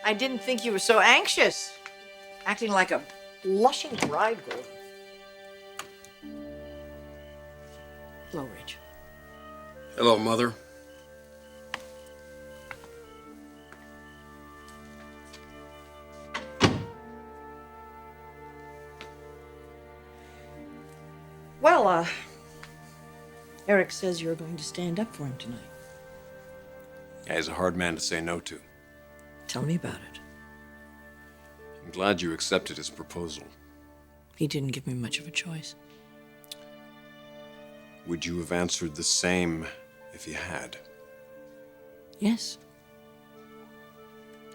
I didn't think you were so anxious. Acting like a blushing bridegroom. Hello, Rich. Hello, Mother. Well, Eric says you're going to stand up for him tonight. Yeah, he's a hard man to say no to. Tell me about it. I'm glad you accepted his proposal. He didn't give me much of a choice. Would you have answered the same if you had? Yes.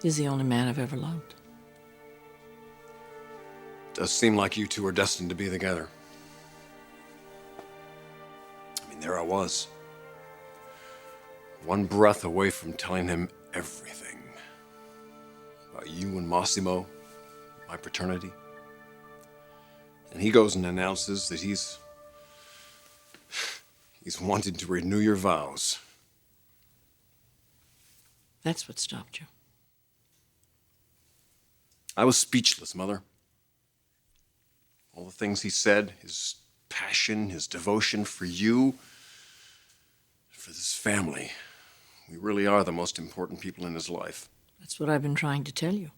He's the only man I've ever loved. Does seem like you two are destined to be together. I mean, there I was. One breath away from telling him everything. About you and Massimo, my paternity. And he goes and announces that he's wanted to renew your vows. That's what stopped you. I was speechless, Mother. All the things he said, his passion, his devotion for you, for this family. We really are the most important people in his life. That's what I've been trying to tell you.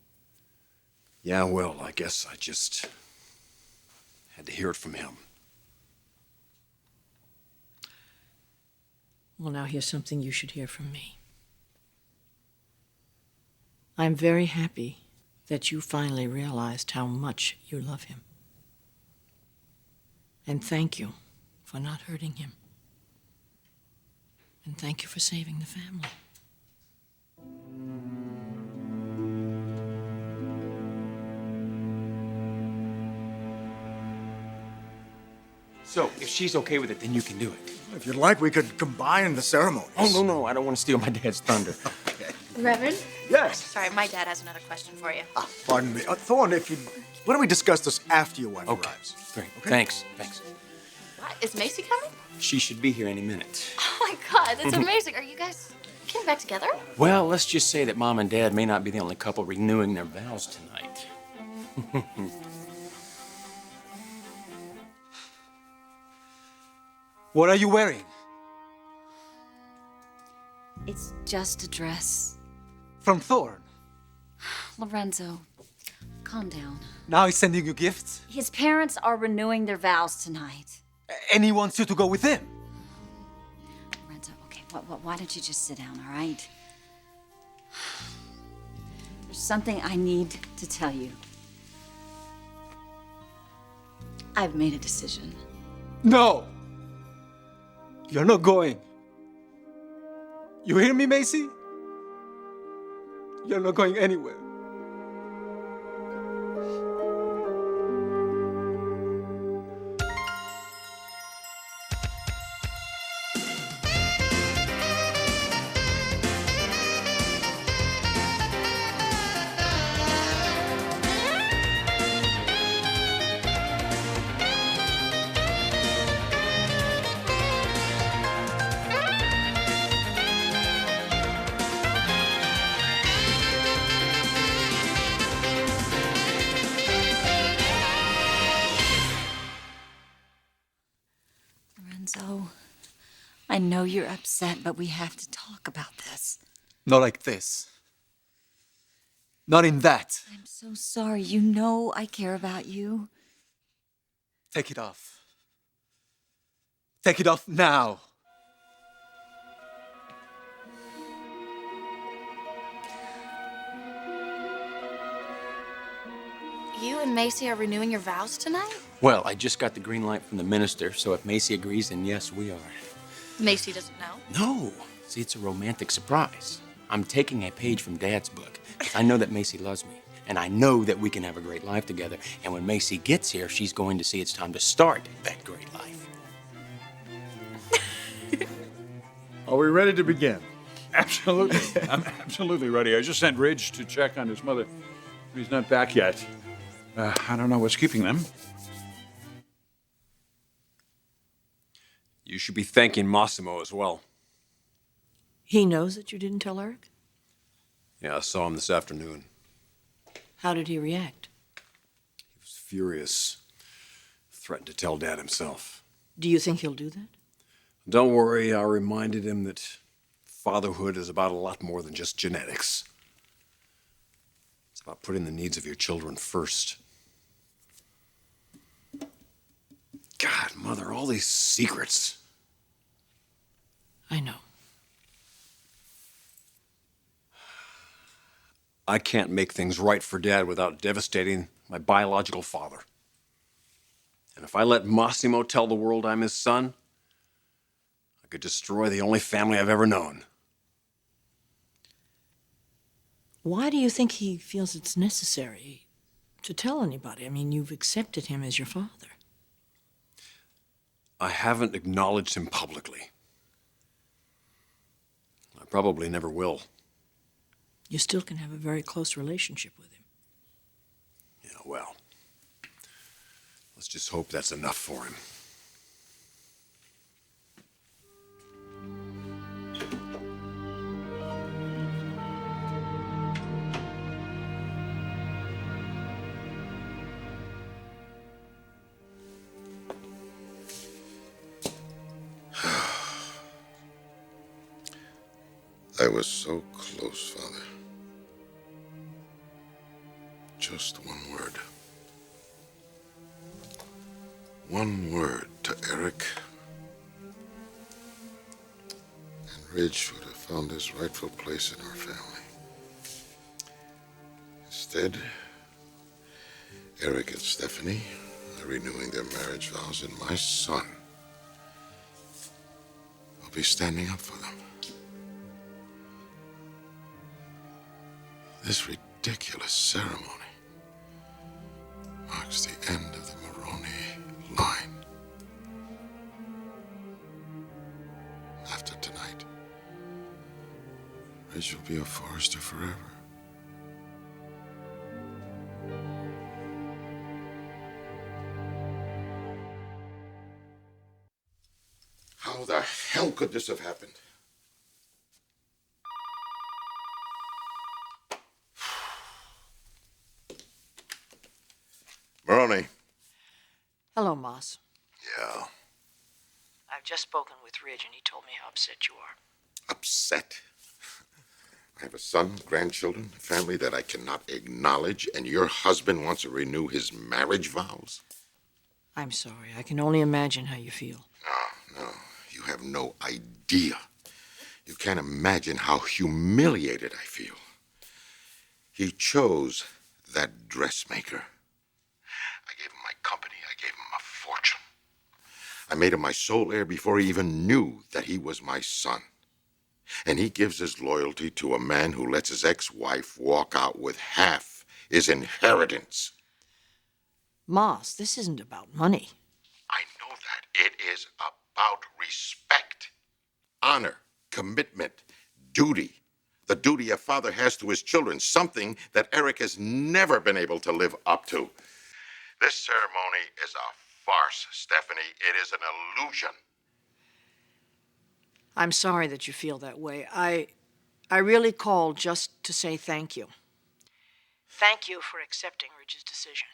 Yeah, well, I guess I just had to hear it from him. Well, now here's something you should hear from me. I'm very happy that you finally realized how much you love him. And thank you for not hurting him. And thank you for saving the family. So, if she's okay with it, then you can do it. If you'd like, we could combine the ceremonies. Oh, no, I don't want to steal my dad's thunder. Okay. Reverend? Yes. Sorry, my dad has another question for you. Pardon me. Thorne, why don't we discuss this after your wife Okay, arrives? great. Okay. Thanks. What? Is Macy coming? She should be here any minute. Oh my God, that's amazing. Are you guys getting back together? Well, let's just say that Mom and Dad may not be the only couple renewing their vows tonight. What are you wearing? It's just a dress. From Thorne. Lorenzo, calm down. Now he's sending you gifts? His parents are renewing their vows tonight. And he wants you to go with him? Lorenzo, okay, why don't you just sit down, all right? There's something I need to tell you. I've made a decision. No! You're not going. You hear me, Macy? You're not going anywhere. Lorenzo, I know you're upset, but we have to talk about this. Not like this. Not in that. I'm so sorry. You know I care about you. Take it off. Take it off now. You and Macy are renewing your vows tonight? Well, I just got the green light from the minister, so if Macy agrees, then yes, we are. Macy doesn't know. No. See, it's a romantic surprise. I'm taking a page from Dad's book. I know that Macy loves me, and I know that we can have a great life together. And when Macy gets here, she's going to see it's time to start that great life. Are we ready to begin? Absolutely. I'm absolutely ready. I just sent Ridge to check on his mother. He's not back yet. I don't know what's keeping them. You should be thanking Massimo as well. He knows that you didn't tell Eric? Yeah, I saw him this afternoon. How did he react? He was furious. Threatened to tell Dad himself. Do you think he'll do that? Don't worry, I reminded him that fatherhood is about a lot more than just genetics. It's about putting the needs of your children first. God, Mother, all these secrets. I know. I can't make things right for Dad without devastating my biological father. And if I let Massimo tell the world I'm his son, I could destroy the only family I've ever known. Why do you think he feels it's necessary to tell anybody? I mean, you've accepted him as your father. I haven't acknowledged him publicly. I probably never will. You still can have a very close relationship with him. Yeah, well, let's just hope that's enough for him. I was so close, Father. Just one word. One word to Eric, and Ridge would have found his rightful place in our family. Instead, Eric and Stephanie are renewing their marriage vows, and my son will be standing up for them. This ridiculous ceremony marks the end of the Marone line. After tonight, Ridge will be a Forrester forever. How the hell could this have happened? Marone. Hello, Moss. Yeah. I've just spoken with Ridge, and he told me how upset you are. Upset? I have a son, grandchildren, a family that I cannot acknowledge, and your husband wants to renew his marriage vows? I'm sorry. I can only imagine how you feel. No, you have no idea. You can't imagine how humiliated I feel. He chose that dressmaker. I gave him my company. I gave him a fortune. I made him my sole heir before he even knew that he was my son. And he gives his loyalty to a man who lets his ex-wife walk out with half his inheritance. Moss, this isn't about money. I know that. It is about respect, honor, commitment, duty. The duty a father has to his children, something that Eric has never been able to live up to. This ceremony is a farce, Stephanie. It is an illusion. I'm sorry that you feel that way. I really called just to say thank you. Thank you for accepting Ridge's decision.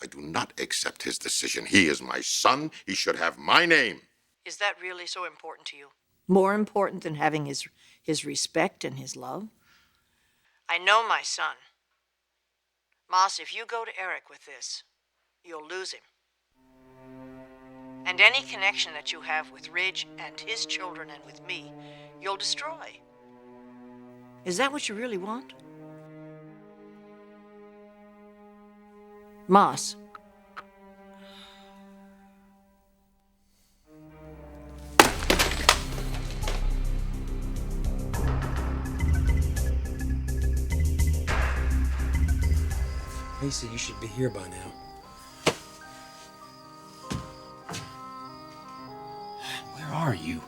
I do not accept his decision. He is my son. He should have my name. Is that really so important to you? More important than having his respect and his love? I know my son. Moss, if you go to Eric with this, you'll lose him. And any connection that you have with Ridge and his children and with me, you'll destroy. Is that what you really want? Moss. Macy, you should be here by now. Where are you?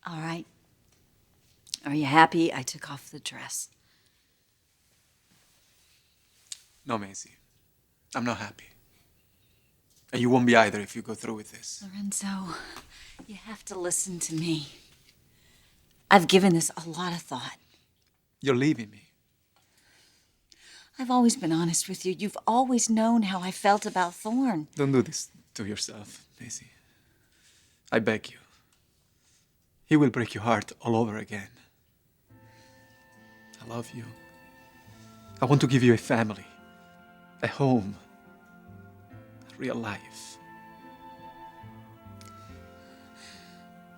All right. Are you happy I took off the dress? No, Macy. I'm not happy. And you won't be either if you go through with this. Lorenzo, you have to listen to me. I've given this a lot of thought. You're leaving me. I've always been honest with you. You've always known how I felt about Thorne. Don't do this to yourself, Macy. I beg you. He will break your heart all over again. I love you. I want to give you a family, a home, a real life.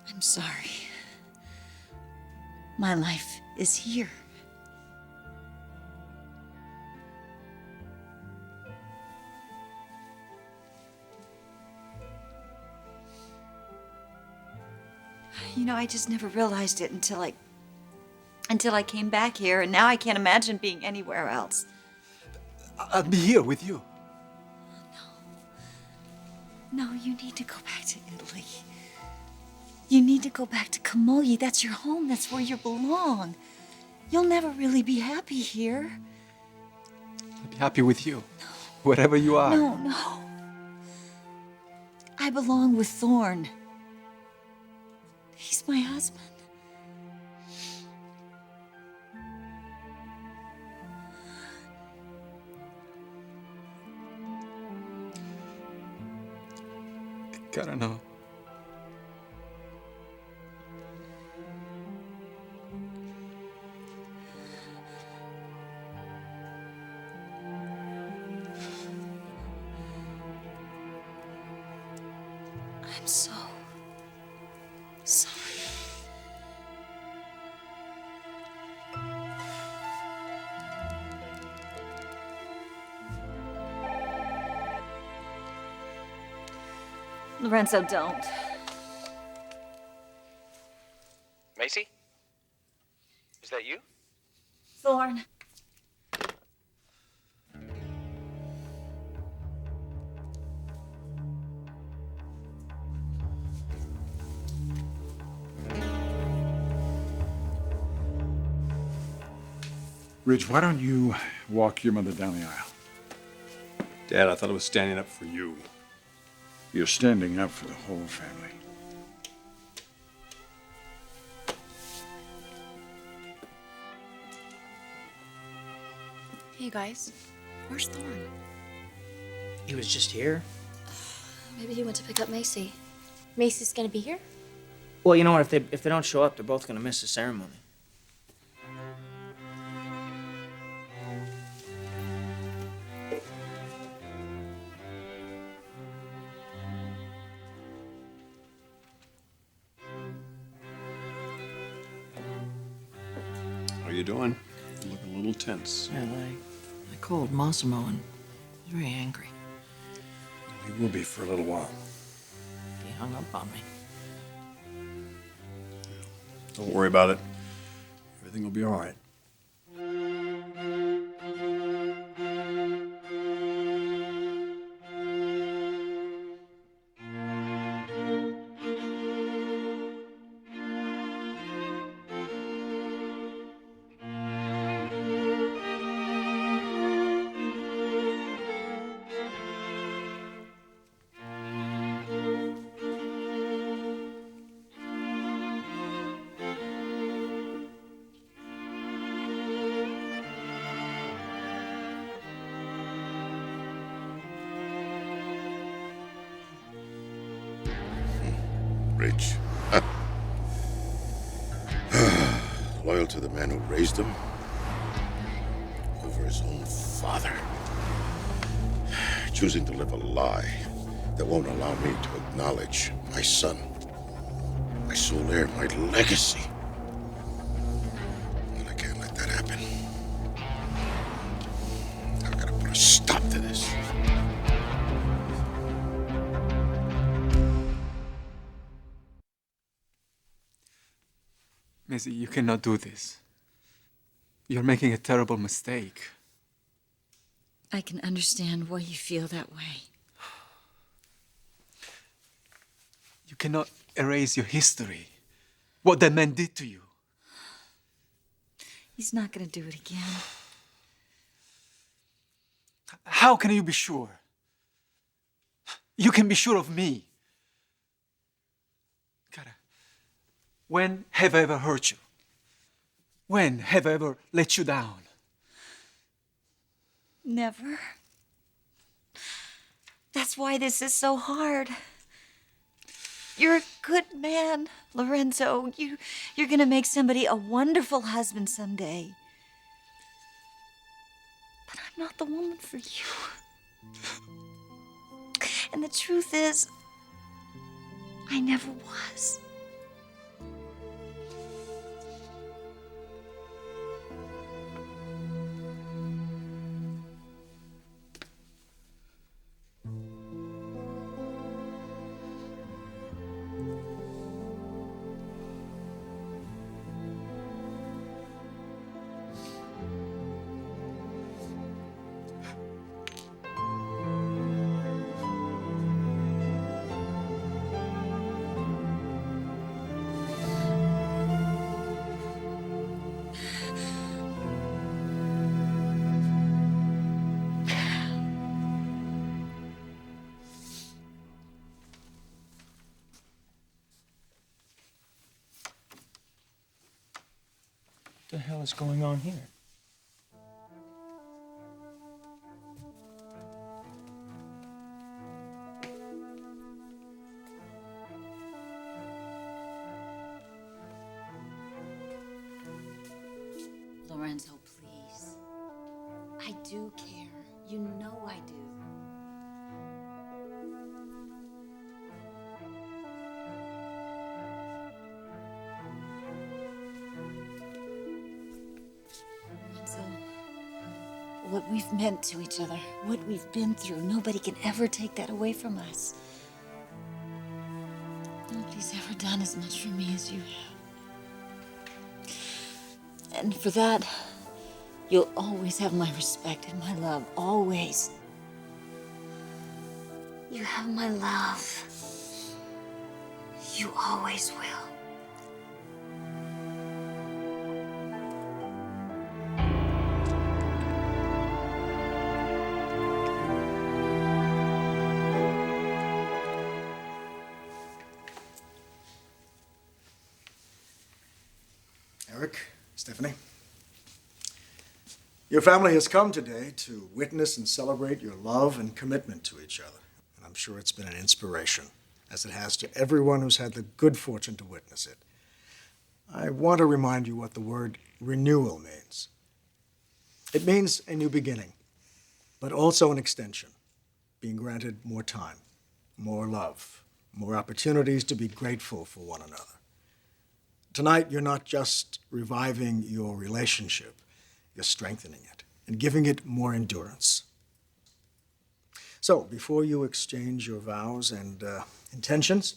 I'm sorry. My life is here. You know, I just never realized it until I came back here, and now I can't imagine being anywhere else. I'll be here with you. No, you need to go back to Italy. You need to go back to Camogli. That's your home. That's where you belong. You'll never really be happy here. I'll be happy with you, wherever you are. No. I belong with Thorne. He's my husband. Gotta know. I'm so sorry. Lorenzo, don't. Macy? Is that you? Thorne. Ridge, why don't you walk your mother down the aisle? Dad, I thought I was standing up for you. You're standing up for the whole family. Hey guys, where's Thorne? He was just here. Maybe he went to pick up Macy. Macy's gonna be here? Well, you know what? If they don't show up, they're both gonna miss the ceremony. How you doing? You look a little tense. Yeah, I called Massimo and he's very angry. He will be for a little while. He hung up on me. Don't worry about it. Everything will be all right. Rich. Loyal to the man who raised him over his own father. Choosing to live a lie that won't allow me to acknowledge my son, my sole heir, my legacy. And I can't let that happen. I've got to put a stop to this. Macy, you cannot do this. You're making a terrible mistake. I can understand why you feel that way. You cannot erase your history. What that man did to you. He's not gonna do it again. How can you be sure? You can be sure of me. Cara, when have I ever hurt you? When have I ever let you down? Never. That's why this is so hard. You're a good man, Lorenzo. You're gonna make somebody a wonderful husband someday. But I'm not the woman for you. And the truth is, I never was. What the hell is going on here? Lorenzo, please. I do care. You know I do. Lorenzo, what we've meant to each other, what we've been through, nobody can ever take that away from us. Nobody's ever done as much for me as you have. And for that, you'll always have my respect and my love, always. You have my love. You always will. Eric, Stephanie. Your family has come today to witness and celebrate your love and commitment to each other. And I'm sure it's been an inspiration, as it has to everyone who's had the good fortune to witness it. I want to remind you what the word renewal means. It means a new beginning, but also an extension, being granted more time, more love, more opportunities to be grateful for one another. Tonight, you're not just reviving your relationship, you're strengthening it and giving it more endurance. So, before you exchange your vows and intentions,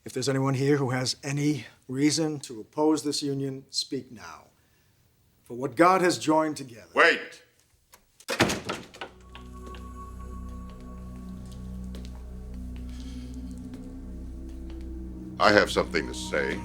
if there's anyone here who has any reason to oppose this union, speak now. For what God has joined together. Wait! I have something to say.